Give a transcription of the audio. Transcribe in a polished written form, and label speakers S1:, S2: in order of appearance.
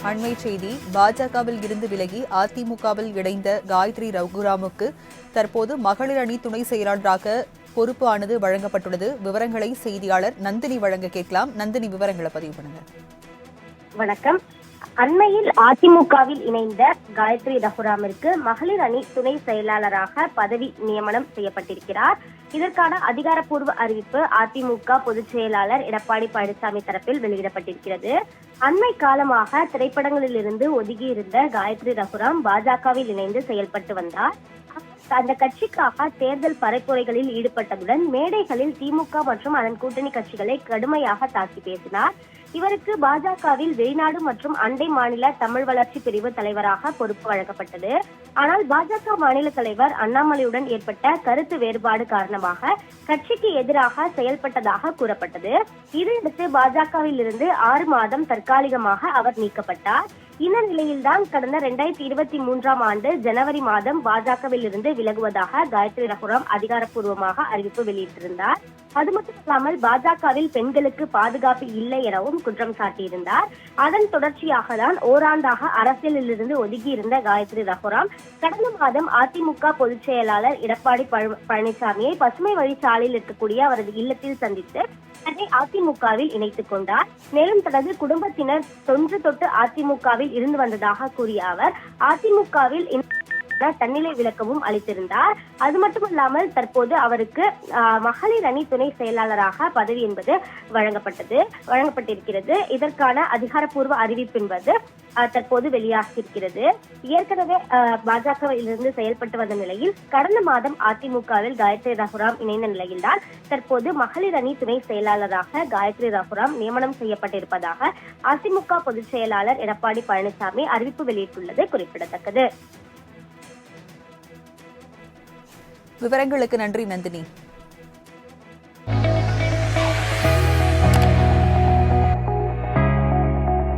S1: அண்மை செய்தி பாஜகவில் இருந்து விலகி அதிமுகவில் இணைந்த காயத்ரி ரகுராமுக்கு தற்போது மகளிர் அணி துணை செயலாளராக பொறுப்பு ஆனது வழங்கப்பட்டுள்ளது. விவரங்களை செய்தியாளர் நந்தினி வழங்க கேட்கலாம். நந்தினி, விவரங்களை பதிவு பண்ணுங்க.
S2: வணக்கம். அண்மையில் அதிமுகவில் இணைந்த காயத்ரி ரகுராமிற்கு மகளிர் அணி துணை செயலாளராக பதவி நியமனம் செய்யப்பட்டிருக்கிறார். இதற்கான அதிகாரப்பூர்வ அறிவிப்பு அதிமுக பொதுச் செயலாளர் எடப்பாடி பழனிசாமி தரப்பில் வெளியிடப்பட்டிருக்கிறது. அண்மை காலமாக திரைப்படங்களில் இருந்து ஒதுங்கியிருந்த காயத்ரி ரகுராம் பாஜகவில் இணைந்து செயல்பட்டு வந்தார். அந்த கட்சிக்காக தேர்தல் பரப்புரைகளில் ஈடுபட்டதுடன் மேடைகளில் திமுக மற்றும் அதன் கூட்டணி கட்சிகளை கடுமையாக தாக்கி பேசினார். இவருக்கு பாஜகவில் வெளிநாடு மற்றும் அண்டை மாநில தமிழ் வளர்ச்சி பிரிவு தலைவராக பொறுப்பு வழங்கப்பட்டது. ஆனால் பாஜக மாநில தலைவர் அண்ணாமலையுடன் ஏற்பட்ட கருத்து வேறுபாடு காரணமாக கட்சிக்கு எதிராக செயல்பட்டதாக கூறப்பட்டது. இதையடுத்து பாஜகவில் இருந்து 6 மாதம் தற்காலிகமாக அவர் நீக்கப்பட்டார். இந்த நிலையில்தான் கடந்த 2023ஆம் ஆண்டு ஜனவரி மாதம் பாஜகவில் இருந்து விலகுவதாக காயத்ரி ரகுராம் அதிகாரப்பூர்வமாக அறிவிப்பு வெளியிட்டிருந்தார். அது மட்டுமல்லாமல் பாஜகவில் பெண்களுக்கு பாதுகாப்பு இல்லை எனவும் குற்றம் சாட்டியிருந்தார். அதன் தொடர்ச்சியாக தான் ஓராண்டாக அரசியலில் இருந்து ஒதுங்கியிருந்த காயத்ரி ரகுராம் கடந்த மாதம் அதிமுக பொதுச் செயலாளர் எடப்பாடி பழனிசாமியை பசுமை வழிச்சாலையில் இருக்கக்கூடிய அவரது இல்லத்தில் சந்தித்து தன்னை அதிமுகவில் இணைத்துக் கொண்டார். மேலும் தனது குடும்பத்தினர் தொன்று தொட்டு அதிமுகவில் இருந்து வந்ததாக கூறிய அவர் அதிமுகவில் தன்னிலை விளக்கமும் அளித்திருந்தார். அது மட்டுமல்லாமல் தற்போது அவருக்கு மகளிர் அணி துணை செயலாளராக பதவி என்பது வழங்கப்பட்டிருக்கிறது. இதற்கான அதிகாரப்பூர்வ அறிவிப்பு என்பது தற்போது வெளியாகியிருக்கிறது. ஏற்கனவே பாஜகவில் இருந்து செயல்பட்டு வந்த நிலையில் கடந்த மாதம் அதிமுகவில் காயத்ரி ரகுராம் இணைந்த நிலையில்தான் தற்போது மகளிர் அணி துணை செயலாளராக காயத்ரி ரகுராம் நியமனம் செய்யப்பட்டிருப்பதாக அதிமுக பொதுச் செயலாளர் எடப்பாடி பழனிசாமி அறிவிப்பு வெளியிட்டுள்ளது குறிப்பிடத்தக்கது.
S1: விவரங்களுக்கு நன்றி நந்தினி.